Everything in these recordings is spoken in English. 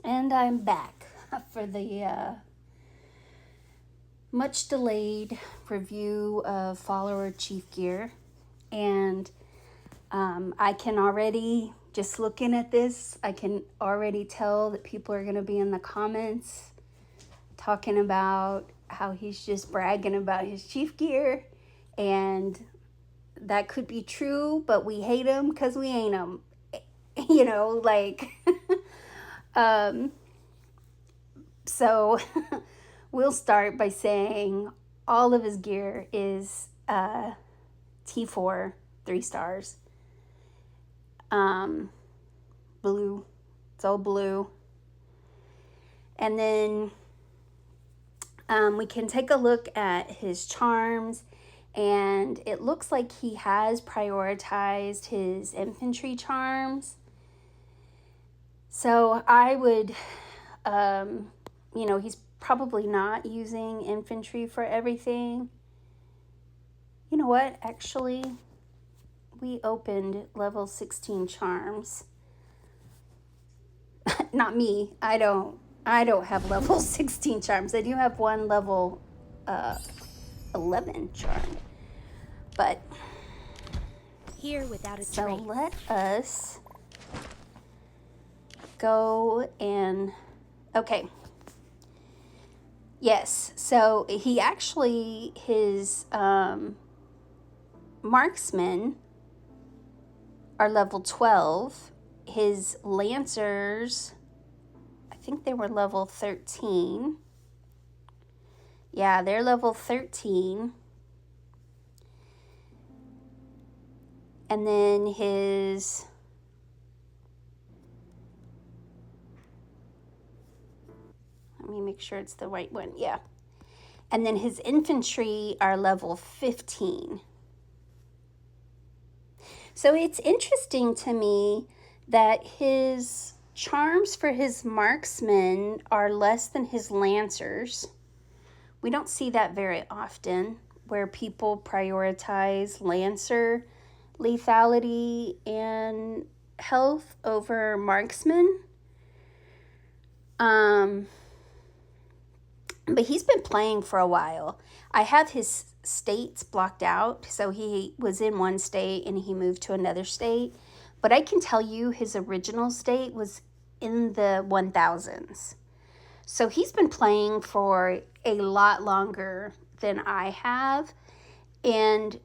And I'm back for the much delayed review of Follower Chief Gear. And I can already, just looking at this, I can already tell that people are going to be in the comments talking about how he's just bragging about his Chief Gear. And that could be true, but we hate him because we ain't him. You know, like, um, so we'll start by saying all of his gear is T4, 3 stars. Um, Blue. It's all blue. And then we can take a look at his charms, and it looks like he has prioritized his infantry charms. So I would, he's probably not using infantry for everything. You know what? Actually, we opened level 16 charms. Not me. I don't have level 16 charms. I do have one level 11 charm. But here without a so trace. let us go and okay. Yes, so he actually, his marksmen are level 12. His lancers, I think they were level 13. Yeah, they're level 13. And then his let me make sure it's the right one. Yeah. And then his infantry are level 15. So it's interesting to me that his charms for his marksmen are less than his lancers. We don't see that very often, where people prioritize lancer lethality and health over marksman. But he's been playing for a while. I have his states blocked out. So he was in one state and he moved to another state. But I can tell you his original state was in the 1000s. So he's been playing for a lot longer than I have. And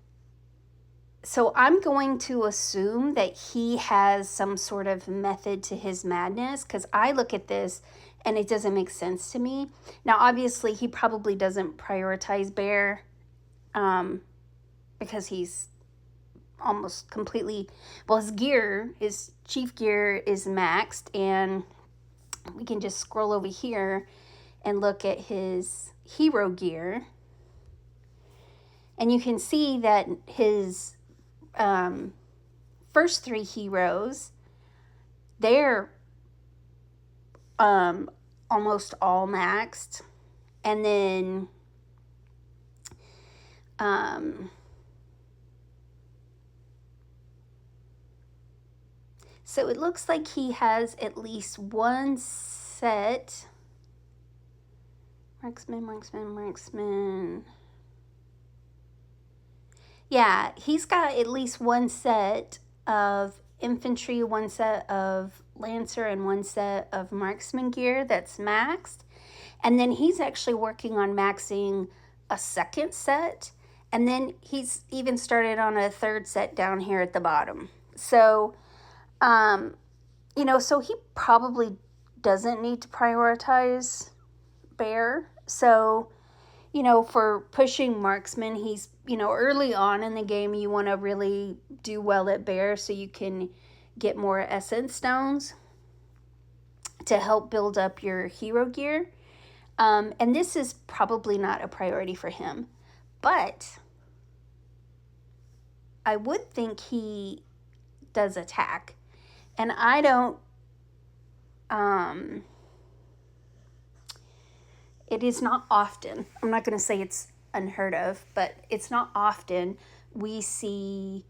so I'm going to assume that he has some sort of method to his madness, because I look at this and it doesn't make sense to me. Now, obviously, he probably doesn't prioritize bear because he's almost completely, well, his gear, his chief gear is maxed, and we can just scroll over here and look at his hero gear. And you can see that his first 3 heroes, they're almost all maxed. And then so it looks like he has at least one set. Marksman. Yeah, he's got at least one set of infantry, one set of lancer, and one set of marksman gear that's maxed. And then he's actually working on maxing a second set. And then he's even started on a third set down here at the bottom. So, so he probably doesn't need to prioritize bear. So, for pushing marksman, he's, early on in the game, you want to really do well at bear so you can get more essence stones to help build up your hero gear. And this is probably not a priority for him. But I would think he does attack. And I don't... it is not often. I'm not going to say it's unheard of, but it's not often we see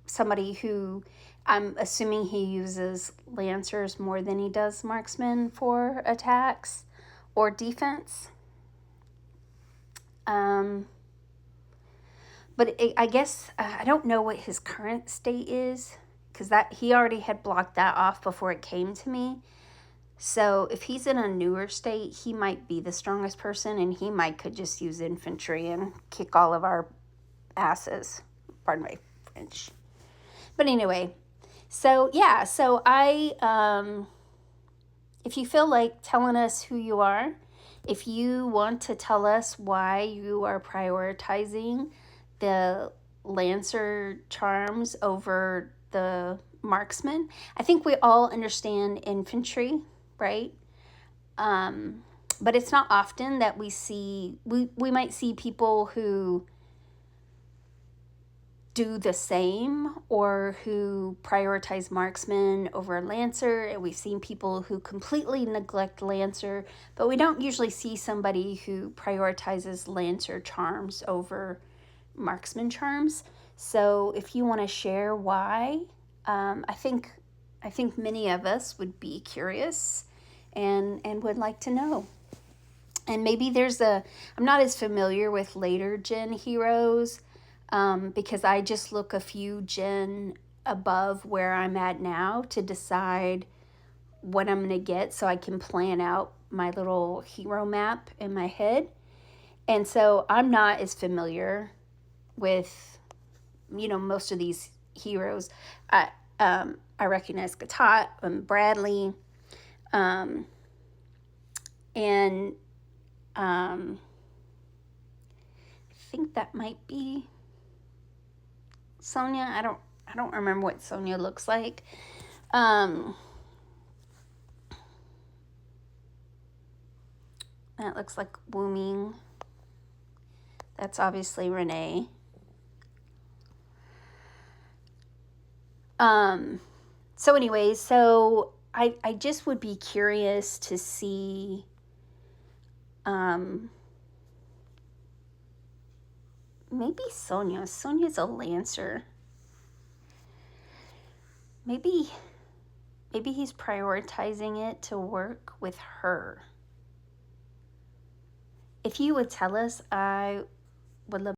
somebody who I'm assuming he uses lancers more than he does marksmen for attacks or defense. But I guess I don't know what his current state is, because that he already had blocked that off before it came to me. So if he's in a newer state, he might be the strongest person, and he might could just use infantry and kick all of our asses. Pardon my French. But anyway, so yeah, so if you feel like telling us who you are, if you want to tell us why you are prioritizing the Lancer charms over the marksman, I think we all understand infantry, right? But it's not often that we might see people who do the same or who prioritize marksman over lancer, and we've seen people who completely neglect lancer, but we don't usually see somebody who prioritizes lancer charms over marksman charms. So if you want to share why, I think many of us would be curious and would like to know. And maybe I'm not as familiar with later gen heroes, because I just look a few gen above where I'm at now to decide what I'm going to get so I can plan out my little hero map in my head. And so I'm not as familiar with, most of these heroes. I recognize Gatot and Bradley, and I think that might be Sonya. I don't remember what Sonya looks like. That looks like Wu Ming. That's obviously Renee. So anyway, so I just would be curious to see maybe Sonya. Sonya's a lancer. Maybe he's prioritizing it to work with her. If you would tell us, I would love